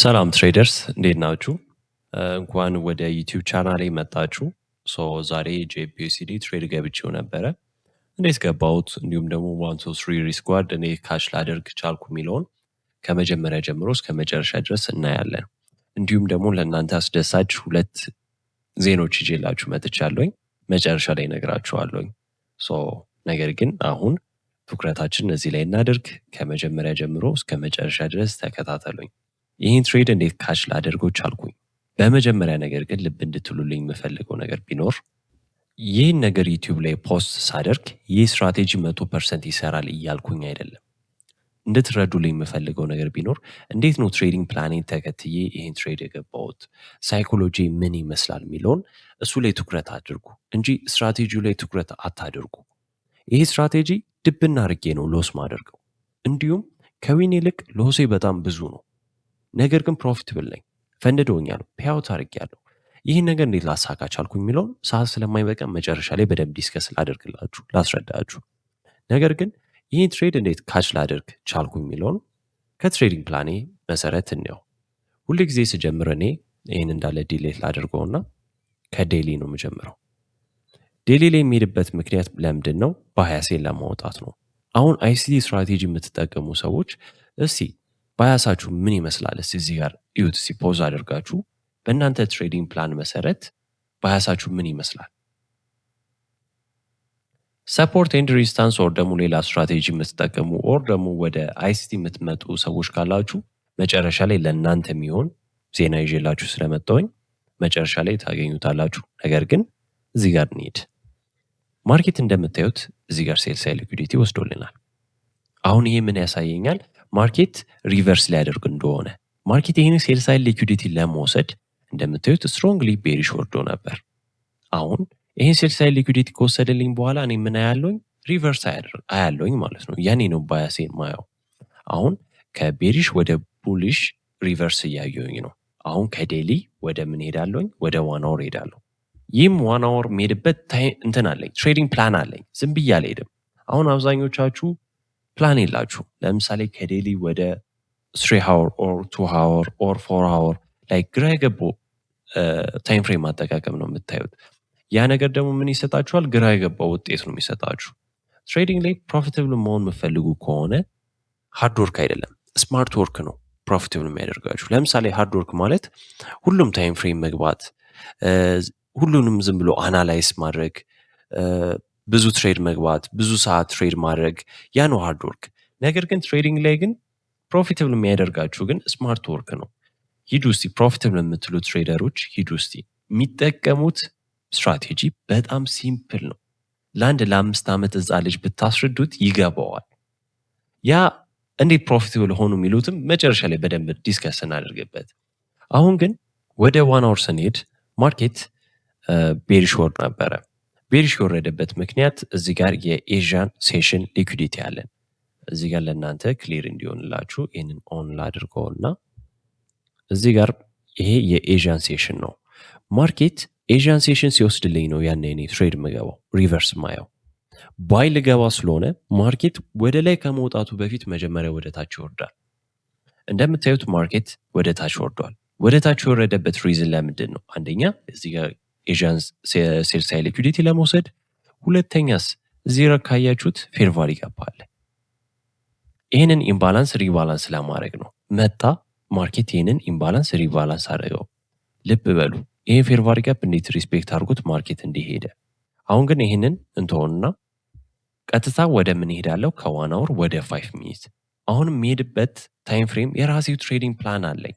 ሰላም ትሬደርስ እንዴት ናችሁ? እንኳን ወደ ዩቲዩብ ቻናሌ መጣችሁ። ዛሬ ጄፒዩሲዲ ትሬድ ገብቼው ነበረ። እንዴት ገባሁት እንዲሁም ደግሞ 1 2 3 ሪስኳርድ እኔ ካሽ ላደርግ ቻልኩ የሚለውን ከመጀመሪያ ጀምሮ እስከ መጨረሻ ድረስ እናያለን። እንዲሁም ደግሞ ለእናንተ አስደሳች ሁለት ዜኖች ይዤላችሁ መጥቻለሁኝ። መጨረሻ ላይ እነግራችኋለሁኝ። ነገር ግን አሁን ትኩረታችን እዚህ ላይ እናድርግ። ከመጀመሪያ ጀምሮ እስከ መጨረሻ ድረስ ተከታተሉኝ። ይህን ትሬድ እንዴት ካሽ ላደርገው ቻልኩኝ? በመጀመሪያ ነገር ግን ልብ እንድትሉልኝ የምፈልገው ነገር ቢኖር ይህን ነገር ዩቲዩብ ላይ ፖስት ሳደርግ ይህ ስትራቴጂ 100% ይሰራል እያልኩኝ አይደለም። እንድትረዱልኝ የምፈልገው ነገር ቢኖር እንዴት ነው ትሬዲንግ ፕላኔን ተከትዬ ይህን ትሬድ የገባሁት፣ ሳይኮሎጂ ምን ይመስላል የሚለውን እሱ ላይ ትኩረት አድርጉ እንጂ ስትራቴጂው ላይ ትኩረት አታድርጉ። ይሄ ስትራቴጂ ድብና አድርጌ ነው ሎስ ማደርገው። እንዲሁም ከዊን ይልቅ ሎሴ በጣም ብዙ ነው። ነገር ግን ፕሮፊትብል ነኝ፣ ፈንድዶኛል፣ ፔይአውት አድርጌያለሁ። ይህን ነገር እንዴት ላሳካ ቻልኩኝ የሚለውን ሰዓት ስለማይበቃ መጨረሻ ላይ በደንብ ዲስከስ ላደርግላችሁ ላስረዳችሁ። ነገር ግን ይህን ትሬድ እንዴት ካች ላደርግ ቻልኩኝ የሚለውን ከትሬዲንግ ፕላኔ መሰረት እንየው። ሁል ጊዜ ስጀምር እኔ ይህን እንዳለ ዲሌት ላደርገውና ከዴሊ ነው የምጀምረው። ዴሊ ላይ የሚሄድበት ምክንያት ለምንድን ነው? ባያሴን ለማውጣት ነው። አሁን አይሲቲ ስትራቴጂ የምትጠቀሙ ሰዎች እስቲ ባያሳችሁ ምን ይመስላል? እዚህ ጋር እዩት። ፖዝ አድርጋችሁ በእናንተ ትሬዲንግ ፕላን መሰረት ባያሳችሁ ምን ይመስላል? ሰፖርት ኤንድ ሪስታንስ ኦር ደግሞ ሌላ ስትራቴጂ የምትጠቀሙ ኦር ደግሞ ወደ አይሲቲ የምትመጡ ሰዎች ካላችሁ መጨረሻ ላይ ለእናንተ የሚሆን ዜና ይዤላችሁ ስለመጣሁኝ መጨረሻ ላይ ታገኙታላችሁ። ነገር ግን እዚህ ጋር እንሂድ። ማርኬት እንደምታዩት እዚህ ጋር ሴል ሳይድ ሊኩዊዲቲ ወስዶልናል። አሁን ይሄ ምን ያሳየኛል? ማርኬት ሪቨርስ ሊያደርግ እንደሆነ። ማርኬት ይህን ሴል ሳይድ ሊኩዊዲቲ ለመውሰድ እንደምታዩት ስትሮንግሊ ቤሪሽ ወርዶ ነበር። አሁን ይህን ሴል ሳይድ ሊኩዊዲቲ ከወሰደልኝ በኋላ እኔ ምን አያለሁኝ? ሪቨርስ አያለሁኝ ማለት ነው። ያኔ ነው ባያሴን ማየው። አሁን ከቤሪሽ ወደ ቡሊሽ ሪቨርስ እያየሁኝ ነው። አሁን ከዴሊ ወደ ምን ሄዳለሁኝ? ወደ 1 አወር ሄዳለሁ። ይህም 1 አወር የሚሄድበት እንትን አለኝ፣ ትሬዲንግ ፕላን አለኝ። ዝም ብዬ አልሄድም። አሁን አብዛኞቻችሁ ፕላን የላችሁ። ለምሳሌ ከዴሊ ወደ 3 አወር ኦር 2 አወር ኦር 4 አወር ላይ ግራ የገባው ታይም ፍሬም አጠቃቀም ነው የምታዩት። ያ ነገር ደግሞ ምን ይሰጣችኋል? ግራ የገባው ውጤት ነው የሚሰጣችሁ። ትሬዲንግ ላይ ፕሮፊታብል መሆን የምፈልጉ ከሆነ ሃርድ ወርክ አይደለም ስማርት ወርክ ነው ፕሮፊታብል የሚያደርጋችሁ። ለምሳሌ ሃርድ ወርክ ማለት ሁሉም ታይም ፍሬም መግባት፣ ሁሉንም ዝም ብሎ አናላይስ ማድረግ፣ ብዙ ትሬድ መግባት፣ ብዙ ሰዓት ትሬድ ማድረግ፣ ያ ነው ሃርድ ወርክ። ነገር ግን ትሬዲንግ ላይ ግን ፕሮፊታብል የሚያደርጋችሁ ግን ስማርት ወርክ ነው። ሂዱ እስቲ ፕሮፊታብል የምትሉ ትሬደሮች ሂዱ እስቲ። የሚጠቀሙት ስትራቴጂ በጣም ሲምፕል ነው። ለ5 ዓመት ህፃን ልጅ ብታስረዱት ይገባዋል። ያ እንዴት ፕሮፊታብል ሆኑ የሚሉትም መጨረሻ ላይ በደንብ ዲስከስ እናደርግበት። አሁን ግን ወደ 1 አወር ስንሄድ ማርኬት ቤሪሽ ወርድ ነበረ። ቤሪሽ የወረደበት ምክንያት እዚህ ጋር የኤዥያን ሴሽን ሊኩዊዲቲ አለን። እዚህ ጋር ለእናንተ ክሊር እንዲሆንላችሁ ይህንን ኦን ላድርገውና እዚህ ጋር ይሄ የኤዥያን ሴሽን ነው። ማርኬት ኤዥያን ሴሽን ሲወስድልኝ ነው ያን እኔ ትሬድ ምገባው ሪቨርስ ማየው። ባይ ልገባ ስለሆነ ማርኬት ወደ ላይ ከመውጣቱ በፊት መጀመሪያ ወደ ታች ይወርዳል። እንደምታዩት ማርኬት ወደ ታች ወርዷል። ወደ ታች የወረደበት ሪዝን ለምንድን ነው? አንደኛ እዚህ ጋር ኤዥያን ሴል ሳይድ ሊኩዊዲቲ ለመውሰድ፣ ሁለተኛስ እዚህ ጋር ካያችሁት ፌር ቫልዩ ጋፕ አለ። ይህንን ኢምባላንስ ሪባላንስ ለማድረግ ነው መጣ ማርኬት። ይህንን ኢምባላንስ ሪባላንስ አድርገው ልብ በሉ። ይህን ፌር ቫልዩ ጋፕ እንዴት ሪስፔክት አድርጉት ማርኬት እንዲሄደ። አሁን ግን ይህንን እንትሆንና ቀጥታ ወደ ምን ሄዳለው? ከ1 አወር ወደ 5 ሚኒት። አሁን የሚሄድበት ታይም ፍሬም የራሴው ትሬዲንግ ፕላን አለኝ።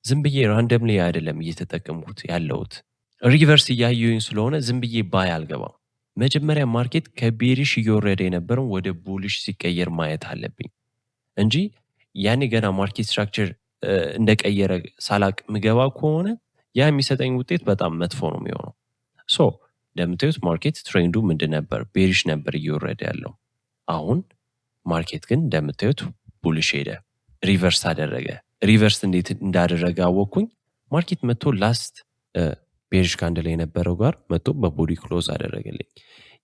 ዝም ብዬ ራንደምሊ አይደለም እየተጠቀምኩት ያለሁት። ሪቨርስ እያየሁኝ ስለሆነ ዝም ብዬ ባይ አልገባም። መጀመሪያ ማርኬት ከቤሪሽ እየወረደ የነበረው ወደ ቡሊሽ ሲቀየር ማየት አለብኝ እንጂ ያኔ ገና ማርኬት ስትራክቸር እንደቀየረ ሳላቅ ምገባ ከሆነ ያ የሚሰጠኝ ውጤት በጣም መጥፎ ነው የሚሆነው። እንደምታዩት ማርኬት ትሬንዱ ምንድን ነበር? ቤሪሽ ነበር እየወረደ ያለው። አሁን ማርኬት ግን እንደምታዩት ቡሊሽ ሄደ፣ ሪቨርስ አደረገ። ሪቨርስ እንዴት እንዳደረገ አወቅኩኝ። ማርኬት መጥቶ ላስት ቤሪሽ ካንድል የነበረው ጋር መጥቶ በቦዲ ክሎዝ አደረገልኝ።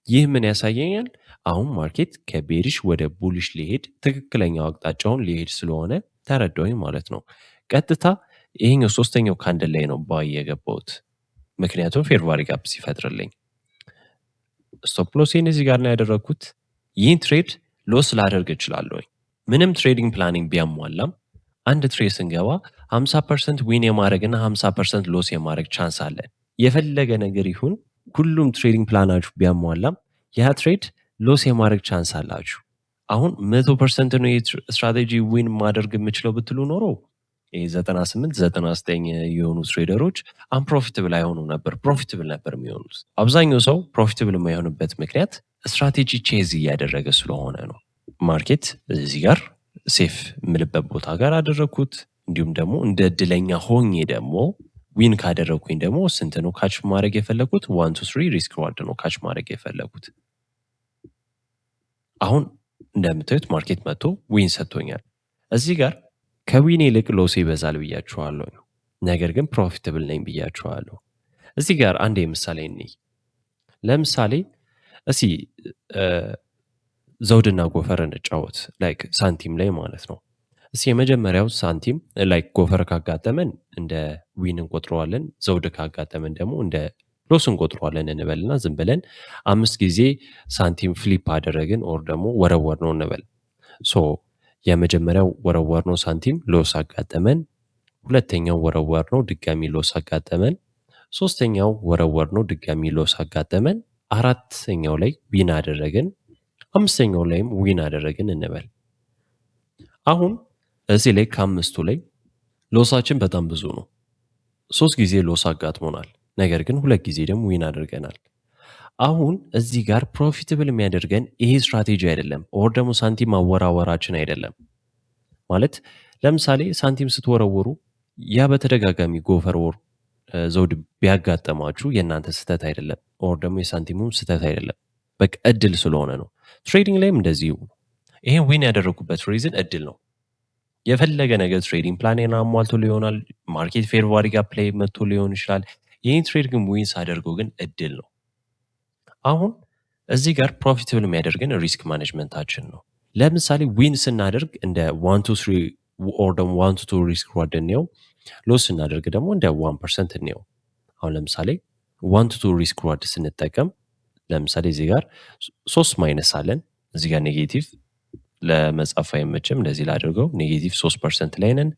ይህ ምን ያሳየኛል? አሁን ማርኬት ከቤሪሽ ወደ ቡሊሽ ሊሄድ ትክክለኛው አቅጣጫውን ሊሄድ ስለሆነ ተረዳሁኝ ማለት ነው። ቀጥታ ይሄኛው ሶስተኛው ካንድል ላይ ነው ባይ የገባሁት፣ ምክንያቱም ፌር ቫልዩ ጋፕ ሲፈጥርልኝ። ስቶፕ ሎሴን እዚህ ጋር ነው ያደረግኩት። ይህን ትሬድ ሎስ ላደርግ እችላለሁ። ምንም ትሬዲንግ ፕላኒንግ ቢያሟላም አንድ ትሬድ ስንገባ 50% ዊን የማድረግና 50% ሎስ የማድረግ ቻንስ አለን። የፈለገ ነገር ይሁን ሁሉም ትሬዲንግ ፕላናችሁ ቢያሟላም ያ ትሬድ ሎስ የማድረግ ቻንስ አላችሁ። አሁን 100% ነው ስትራቴጂ ዊን ማድረግ የምችለው ብትሉ ኖሮ 98-99 የሆኑ ትሬደሮች አንፕሮፊትብል አይሆኑ ነበር፣ ፕሮፊትብል ነበር የሚሆኑት። አብዛኛው ሰው ፕሮፊትብል የማይሆንበት ምክንያት ስትራቴጂ ቼዝ እያደረገ ስለሆነ ነው። ማርኬት እዚህ ጋር ሴፍ የምልበት ቦታ ጋር አደረግኩት። እንዲሁም ደግሞ እንደ እድለኛ ሆኜ ደግሞ ዊን ካደረግኩኝ ደግሞ ስንት ነው ካች ማድረግ የፈለጉት? 1 2 3 ሪስክ ሪዋርድ ነው ካች ማድረግ የፈለጉት። አሁን እንደምታዩት ማርኬት መጥቶ ዊን ሰጥቶኛል። እዚህ ጋር ከዊን ይልቅ ሎስ ይበዛል ብያችኋለሁ፣ ነገር ግን ፕሮፊትብል ነኝ ብያችኋለሁ። እዚህ ጋር አንድ ምሳሌ እንይ። ለምሳሌ እስኪ ዘውድና ጎፈር እንጫወት፣ ላይክ ሳንቲም ላይ ማለት ነው። እስኪ የመጀመሪያው ሳንቲም ላይክ ጎፈር ካጋጠመን እንደ ዊን እንቆጥረዋለን፣ ዘውድ ካጋጠመን ደግሞ እንደ ሎስ እንቆጥረዋለን እንበልና ዝም ብለን 5 ጊዜ ሳንቲም ፍሊፕ አደረግን ኦር ደግሞ ወረወር ነው እንበል። ሶ የመጀመሪያው ወረወር ነው ሳንቲም ሎስ አጋጠመን፣ ሁለተኛው ወረወር ነው ድጋሚ ሎስ አጋጠመን፣ ሶስተኛው ወረወር ነው ድጋሚ ሎስ አጋጠመን፣ አራተኛው ላይ ዊን አደረግን፣ አምስተኛው ላይም ዊን አደረግን እንበል። አሁን እዚህ ላይ ከአምስቱ ላይ ሎሳችን በጣም ብዙ ነው። 3 ጊዜ ሎስ አጋጥሞናል፣ ነገር ግን 2 ጊዜ ደግሞ ዊን አድርገናል። አሁን እዚህ ጋር ፕሮፊትብል የሚያደርገን ይሄ ስትራቴጂ አይደለም፣ ኦር ደግሞ ሳንቲም አወራወራችን አይደለም። ማለት ለምሳሌ ሳንቲም ስትወረውሩ ያ በተደጋጋሚ ጎፈር ወር ዘውድ ቢያጋጠማችሁ የእናንተ ስህተት አይደለም፣ ኦር ደግሞ የሳንቲሙም ስህተት አይደለም። በቃ እድል ስለሆነ ነው። ትሬዲንግ ላይም እንደዚሁ ይሄን ዊን ያደረጉበት ሪዝን እድል ነው። የፈለገ ነገር ትሬዲንግ ፕላኔን አሟልቶ ሊሆናል፣ ማርኬት ፌር ቫልዩ ጋፕ ላይ መጥቶ ሊሆን ይችላል። ይህን ትሬድ ግን ዊን ሳደርገው ግን እድል ነው። አሁን እዚህ ጋር ፕሮፊትብል የሚያደርገን ሪስክ ማኔጅመንታችን ነው። ለምሳሌ ዊን ስናደርግ እንደ 1 2 3 ኦር ደግሞ 1 2 ሪስክ ሪዋርድ እንየው፣ ሎስ ስናደርግ ደግሞ እንደ 1% እንየው። አሁን ለምሳሌ 1 2 ሪስክ ሪዋርድ ስንጠቀም ለምሳሌ እዚህ ጋር 3 ማይነስ አለን፣ እዚህ ጋር ኔጌቲቭ ለመጻፍ አይመችም፣ እንደዚህ ላድርገው፣ ኔጌቲቭ 3% ላይ ነን።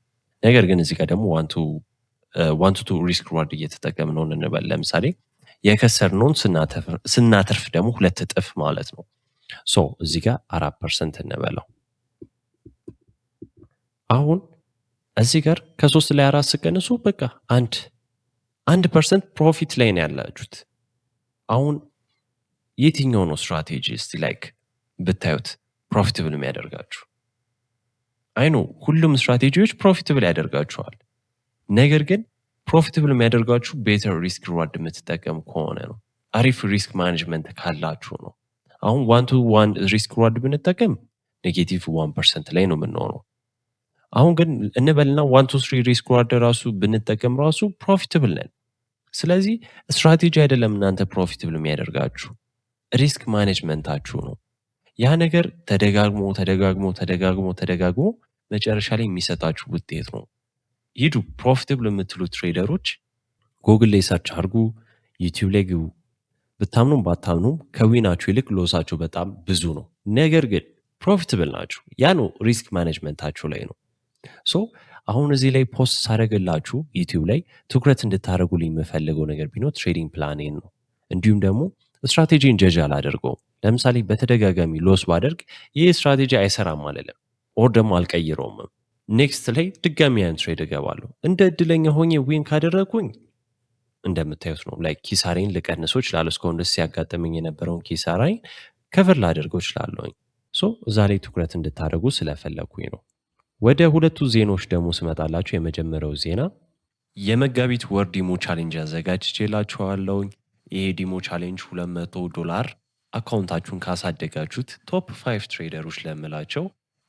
ነገር ግን እዚህ ጋር ደግሞ 1 2 ሪስክ ሪዋርድ እየተጠቀምነው እንበል። ለምሳሌ የከሰርነውን ስናተርፍ ደግሞ 2 እጥፍ ማለት ነው። ሶ እዚህ ጋር 4% እንበለው። አሁን እዚህ ጋር ከ3 ላይ 4 ስቀንሱ በቃ 1% ፕሮፊት ላይ ነው ያላችሁት። አሁን የትኛው ነው ስትራቴጂ እስቲ ላይክ ብታዩት ፕሮፊትብል የሚያደርጋችሁ? አይኖ ሁሉም ስትራቴጂዎች ፕሮፊትብል ያደርጋችኋል፣ ነገር ግን ፕሮፊትብል የሚያደርጋችሁ ቤተር ሪስክ ሪዋርድ የምትጠቀም ከሆነ ነው። አሪፍ ሪስክ ማኔጅመንት ካላችሁ ነው። አሁን 1 to 1 ሪስክ ሪዋርድ ብንጠቀም ኔጌቲቭ 1% ላይ ነው የምንሆነው። አሁን ግን እንበልና 1 to 3 ሪስክ ሪዋርድ ራሱ ብንጠቀም ራሱ ፕሮፊትብል ነን። ስለዚህ ስትራቴጂ አይደለም እናንተ ፕሮፊትብል የሚያደርጋችሁ፣ ሪስክ ማኔጅመንታችሁ ነው። ያ ነገር ተደጋግሞ ተደጋግሞ ተደጋግሞ ተደጋግሞ መጨረሻ ላይ የሚሰጣችሁ ውጤት ነው። ሂዱ ፕሮፊትብል የምትሉ ትሬደሮች ጎግል ላይ ሰርች አድርጉ፣ ዩቲዩብ ላይ ግቡ። ብታምኑም ባታምኑም ከዊናችሁ ይልቅ ሎሳችሁ በጣም ብዙ ነው፣ ነገር ግን ፕሮፊትብል ናችሁ። ያ ነው ሪስክ ማኔጅመንታችሁ ላይ ነው። ሶ አሁን እዚህ ላይ ፖስት ሳደርግላችሁ ዩቲዩብ ላይ ትኩረት እንድታደርጉልኝ የምፈልገው ነገር ቢኖር ትሬዲንግ ፕላኔን ነው። እንዲሁም ደግሞ ስትራቴጂን ጀጅ አላደርገውም። ለምሳሌ በተደጋጋሚ ሎስ ባደርግ ይህ ስትራቴጂ አይሰራም አልልም፣ ኦር ደግሞ አልቀይረውም። ኔክስት ላይ ድጋሚ ያን ትሬድ እገባለሁ። እንደ እድለኛ ሆኜ ዊን ካደረግኩኝ እንደምታዩት ነው ላይ ኪሳሬን ልቀንሶ እችላለሁ። እስካሁን ደስ ሲያጋጥመኝ የነበረውን ኪሳራይን ከቨር ላደርገው እችላለሁኝ። ሶ እዛ ላይ ትኩረት እንድታደርጉ ስለፈለግኩኝ ነው። ወደ ሁለቱ ዜናዎች ደግሞ ስመጣላችሁ የመጀመሪያው ዜና የመጋቢት ወር ዲሞ ቻሌንጅ አዘጋጅቼላችኋለሁኝ። ይሄ ዲሞ ቻሌንጅ $200 አካውንታችሁን ካሳደጋችሁት ቶፕ 5 ትሬደሮች ለምላቸው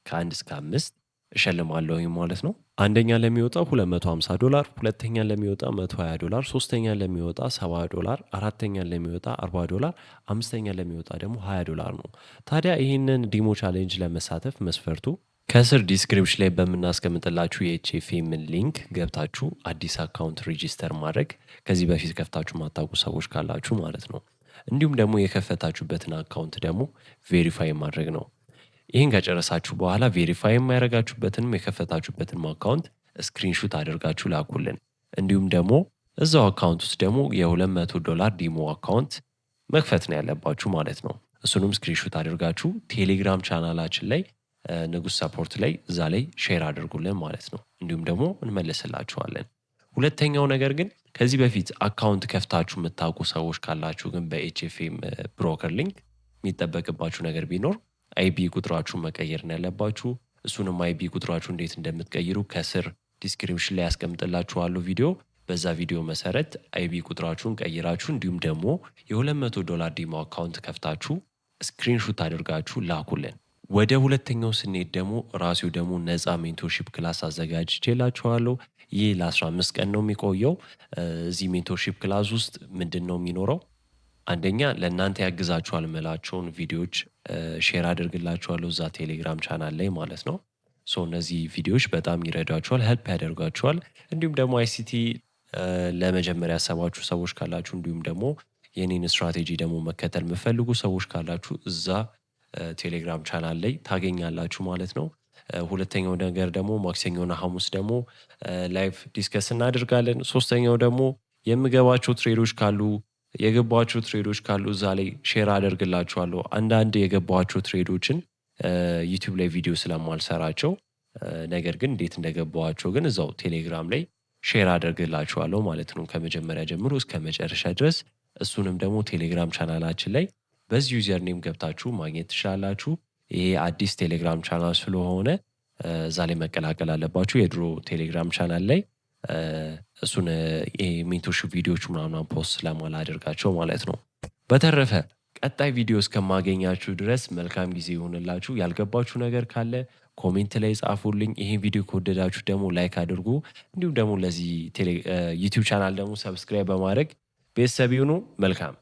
ከ1 እስከ 5 እሸልማለሁኝ ማለት ነው። አንደኛ ለሚወጣ $250፣ ሁለተኛ ለሚወጣ $120፣ ሶስተኛ ለሚወጣ $70፣ አራተኛ ለሚወጣ $40፣ አምስተኛ ለሚወጣ ደግሞ $20 ነው። ታዲያ ይህንን ዲሞ ቻሌንጅ ለመሳተፍ መስፈርቱ ከስር ዲስክሪፕሽን ላይ በምናስቀምጥላችሁ የኤችኤፍኤም ሊንክ ገብታችሁ አዲስ አካውንት ሬጂስተር ማድረግ ከዚህ በፊት ከፍታችሁ ማታውቁ ሰዎች ካላችሁ ማለት ነው። እንዲሁም ደግሞ የከፈታችሁበትን አካውንት ደግሞ ቬሪፋይ ማድረግ ነው። ይህን ከጨረሳችሁ በኋላ ቬሪፋይ የማያደርጋችሁበትንም የከፈታችሁበትንም አካውንት ስክሪንሹት አድርጋችሁ ላኩልን። እንዲሁም ደግሞ እዛው አካውንት ውስጥ ደግሞ $200 ዲሞ አካውንት መክፈት ነው ያለባችሁ ማለት ነው። እሱንም ስክሪንሹት አድርጋችሁ ቴሌግራም ቻናላችን ላይ ንጉስ ሰፖርት ላይ እዛ ላይ ሼር አድርጉልን ማለት ነው። እንዲሁም ደግሞ እንመልስላችኋለን። ሁለተኛው ነገር ግን ከዚህ በፊት አካውንት ከፍታችሁ የምታውቁ ሰዎች ካላችሁ ግን በኤችኤፍኤም ብሮከር ሊንክ የሚጠበቅባችሁ ነገር ቢኖር አይቢ ቁጥራችሁን መቀየር ነው ያለባችሁ። እሱንም አይቢ ቁጥራችሁ እንዴት እንደምትቀይሩ ከስር ዲስክሪፕሽን ላይ ያስቀምጥላችኋለሁ ቪዲዮ። በዛ ቪዲዮ መሰረት አይቢ ቁጥራችሁን ቀይራችሁ እንዲሁም ደግሞ $200 ዲሞ አካውንት ከፍታችሁ ስክሪንሹት አድርጋችሁ ላኩልን። ወደ ሁለተኛው ስንሄድ ደግሞ ራሴው ደግሞ ነፃ ሜንቶርሺፕ ክላስ አዘጋጅቼላችኋለሁ። ይህ ለ15 ቀን ነው የሚቆየው። እዚህ ሜንቶርሺፕ ክላስ ውስጥ ምንድን ነው የሚኖረው? አንደኛ ለእናንተ ያግዛችኋል የምላቸውን ቪዲዮዎች ሼር አድርግላችኋለሁ እዛ ቴሌግራም ቻናል ላይ ማለት ነው። እነዚህ ቪዲዮዎች በጣም ይረዷችኋል፣ ሄልፕ ያደርጓችኋል። እንዲሁም ደግሞ አይሲቲ ለመጀመሪያ ያሰባችሁ ሰዎች ካላችሁ እንዲሁም ደግሞ የኔን ስትራቴጂ ደግሞ መከተል የምፈልጉ ሰዎች ካላችሁ እዛ ቴሌግራም ቻናል ላይ ታገኛላችሁ ማለት ነው። ሁለተኛው ነገር ደግሞ ማክሰኞና ሐሙስ ደግሞ ላይቭ ዲስከስ እናደርጋለን። ሶስተኛው ደግሞ የምገባቸው ትሬዶች ካሉ የገባቸው ትሬዶች ካሉ እዛ ላይ ሼር አደርግላችኋለሁ። አንዳንድ የገባቸው ትሬዶችን ዩቲዩብ ላይ ቪዲዮ ስለማልሰራቸው ነገር ግን እንዴት እንደገባዋቸው ግን እዛው ቴሌግራም ላይ ሼር አደርግላችኋለሁ ማለት ነው ከመጀመሪያ ጀምሮ እስከ መጨረሻ ድረስ። እሱንም ደግሞ ቴሌግራም ቻናላችን ላይ በዚህ ዩዘር ኔም ገብታችሁ ማግኘት ትችላላችሁ። ይሄ አዲስ ቴሌግራም ቻናል ስለሆነ እዛ ላይ መቀላቀል አለባችሁ። የድሮ ቴሌግራም ቻናል ላይ እሱን ሜንቶርሺፕ ቪዲዮዎች ምናምን ፖስት ስለማላደርጋቸው ማለት ነው። በተረፈ ቀጣይ ቪዲዮ እስከማገኛችሁ ድረስ መልካም ጊዜ ይሆንላችሁ። ያልገባችሁ ነገር ካለ ኮሜንት ላይ ጻፉልኝ። ይሄን ቪዲዮ ከወደዳችሁ ደግሞ ላይክ አድርጉ። እንዲሁም ደግሞ ለዚህ ዩቲዩብ ቻናል ደግሞ ሰብስክራይብ በማድረግ ቤተሰብ ይሁኑ። መልካም